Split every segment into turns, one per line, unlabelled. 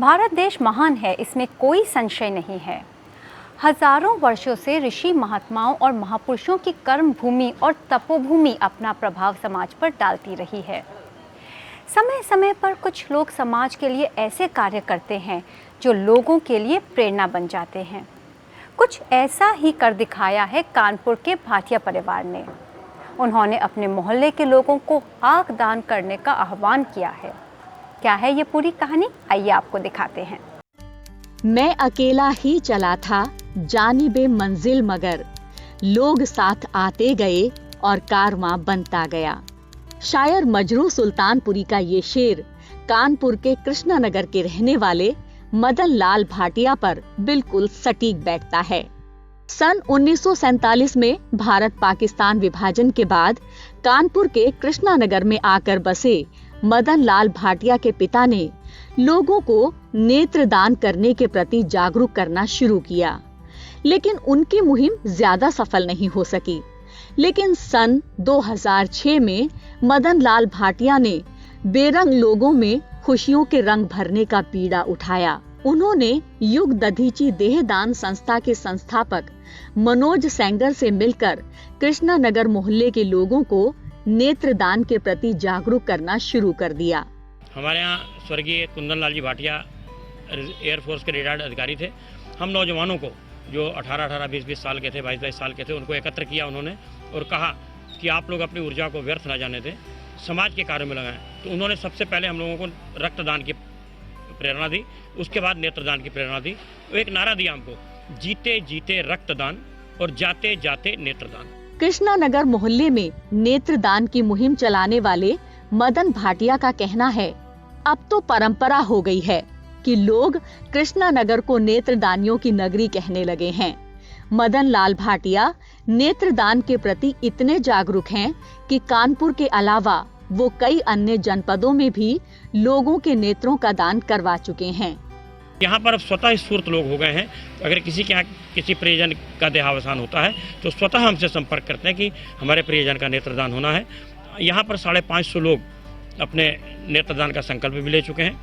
भारत देश महान है, इसमें कोई संशय नहीं है। हजारों वर्षों से ऋषि महात्माओं और महापुरुषों की कर्म भूमि और तपोभूमि अपना प्रभाव समाज पर डालती रही है। समय समय पर कुछ लोग समाज के लिए ऐसे कार्य करते हैं जो लोगों के लिए प्रेरणा बन जाते हैं। कुछ ऐसा ही कर दिखाया है कानपुर के भाटिया परिवार ने। उन्होंने अपने मोहल्ले के लोगों को आग दान करने का आह्वान किया है। क्या है ये पूरी कहानी, आइए आपको दिखाते हैं।
मैं अकेला ही चला था जानिबे मंजिल, मगर लोग साथ आते गए और कारवां बनता गया। शायर मजरू सुल्तानपुरी का ये शेर कानपुर के कृष्णानगर के रहने वाले मदन लाल भाटिया पर बिल्कुल सटीक बैठता है। सन 1947 में भारत पाकिस्तान विभाजन के बाद कानपुर के कृष्णानगर में आकर बसे मदन लाल भाटिया के पिता ने लोगों को नेत्रदान करने के प्रति जागरूक करना शुरू किया, लेकिन उनकी मुहिम ज्यादा सफल नहीं हो सकी। लेकिन सन 2006 में मदन लाल भाटिया ने बेरंग लोगों में खुशियों के रंग भरने का बीड़ा उठाया। उन्होंने युग दधीची देहदान संस्था के संस्थापक मनोज सेंगर से मिलकर कृष्णानगर मोहल्ले के लोगों को नेत्रदान के प्रति जागरूक करना शुरू कर दिया।
हमारे यहाँ स्वर्गीय कुंदन लाल जी भाटिया एयरफोर्स के रिटायर्ड अधिकारी थे। हम नौजवानों को जो 18-18, 20-20 साल के थे, 22-22 साल के थे, उनको एकत्र किया उन्होंने और कहा कि आप लोग अपनी ऊर्जा को व्यर्थ न जाने दें, समाज के कार्य में लगाएं। तो उन्होंने सबसे पहले हम लोगों को रक्तदान की प्रेरणा दी, उसके बाद नेत्रदान की प्रेरणा दी। तो एक नारा दिया हमको, जीते जीते रक्तदान और जाते जाते नेत्रदान।
कृष्णानगर मोहल्ले में नेत्रदान की मुहिम चलाने वाले मदन भाटिया का कहना है, अब तो परंपरा हो गई है कि लोग कृष्णानगर को नेत्रदानियों की नगरी कहने लगे हैं। मदन लाल भाटिया नेत्रदान के प्रति इतने जागरूक हैं कि कानपुर के अलावा वो कई अन्य जनपदों में भी लोगों के नेत्रों का दान करवा चुके हैं।
यहाँ पर अब स्वतः स्फूर्त लोग हो गए हैं। अगर किसी के यहाँ किसी प्रियजन का देहावसान होता है तो स्वतः हमसे संपर्क करते हैं कि हमारे प्रियजन का नेत्रदान होना है। यहाँ पर 550 लोग अपने नेत्रदान का संकल्प भी ले चुके हैं।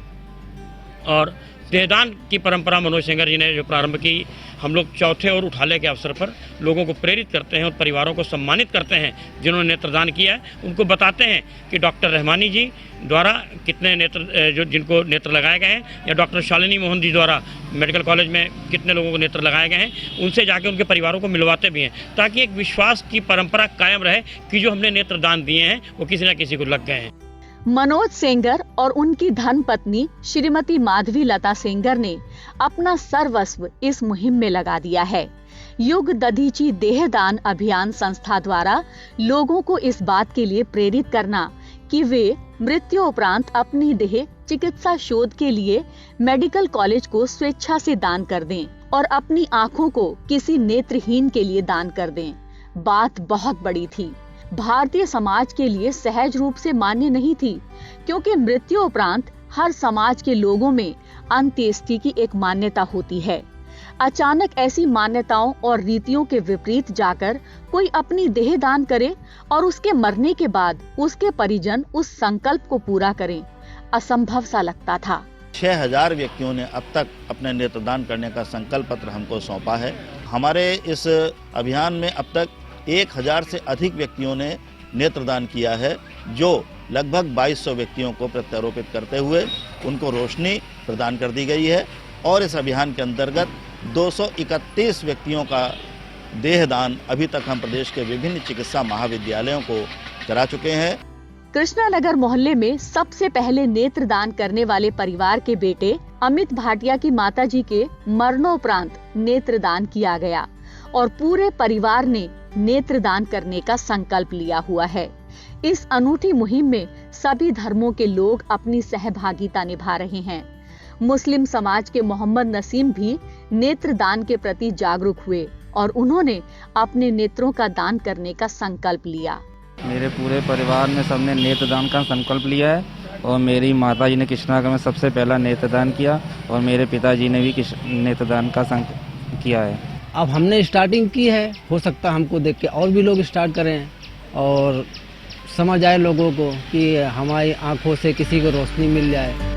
और देहदान की परंपरा मनोज सेंगर जी ने जो प्रारंभ की, हम लोग चौथे और उठाले के अवसर पर लोगों को प्रेरित करते हैं और परिवारों को सम्मानित करते हैं जिन्होंने नेत्रदान किया है। उनको बताते हैं कि डॉक्टर रहमानी जी द्वारा कितने नेत्र जो जिनको नेत्र लगाए गए हैं, या डॉक्टर शालिनी मोहन जी द्वारा मेडिकल कॉलेज में कितने लोगों को नेत्र लगाए गए हैं, उनसे जाके उनके परिवारों को मिलवाते भी हैं, ताकि एक विश्वास की परंपरा कायम रहे कि जो हमने नेत्रदान दिए हैं वो किसी न किसी को लग गए हैं।
मनोज सेंगर और उनकी धर्मपत्नी श्रीमती माधवी लता सेंगर ने अपना सर्वस्व इस मुहिम में लगा दिया है। युग दधीची देहदान अभियान संस्था द्वारा लोगों को इस बात के लिए प्रेरित करना कि वे मृत्यु उपरांत अपनी देह चिकित्सा शोध के लिए मेडिकल कॉलेज को स्वेच्छा से दान कर दें और अपनी आँखों को किसी नेत्रहीन के लिए दान कर दें। बात बहुत बड़ी थी, भारतीय समाज के लिए सहज रूप से मान्य नहीं थी, क्योंकि मृत्यु उपरांत हर समाज के लोगों में अंत्येष्टि की एक मान्यता होती है। अचानक ऐसी मान्यताओं और रीतियों के विपरीत जाकर कोई अपनी देह दान करे और उसके मरने के बाद उसके परिजन उस संकल्प को पूरा करें, असंभव सा लगता था।
6000 व्यक्तियों ने अब तक अपने नेत्रदान करने का संकल्प पत्र हमको सौंपा है। हमारे इस अभियान में अब तक 1000 से अधिक व्यक्तियों ने नेत्रदान किया है, जो लगभग 2200 व्यक्तियों को प्रत्यारोपित करते हुए उनको रोशनी प्रदान कर दी गई है। और इस अभियान के अंतर्गत 231 व्यक्तियों का देहदान अभी तक हम प्रदेश के विभिन्न चिकित्सा महाविद्यालयों को करा चुके हैं।
कृष्णानगर मोहल्ले में सबसे पहले नेत्रदान करने वाले परिवार के बेटे अमित भाटिया की माताजी के मरणोपरांत नेत्रदान किया गया और पूरे परिवार ने नेत्रदान करने का संकल्प लिया हुआ है। इस अनूठी मुहिम में सभी धर्मों के लोग अपनी सहभागिता निभा रहे हैं। मुस्लिम समाज के मोहम्मद नसीम भी नेत्रदान के प्रति जागरूक हुए और उन्होंने अपने नेत्रों का दान करने का संकल्प लिया।
मेरे पूरे परिवार ने सबने नेत्रदान का संकल्प लिया है और मेरी माताजी ने कृष्णानगर में सबसे पहला नेत्रदान किया और मेरे पिताजी ने भी नेत्रदान का संकल्प किया है।
अब हमने स्टार्टिंग की है, हो सकता है हमको देख के और भी लोग स्टार्ट करें और समझ आए लोगों को कि हमारी आंखों से किसी को रोशनी मिल जाए।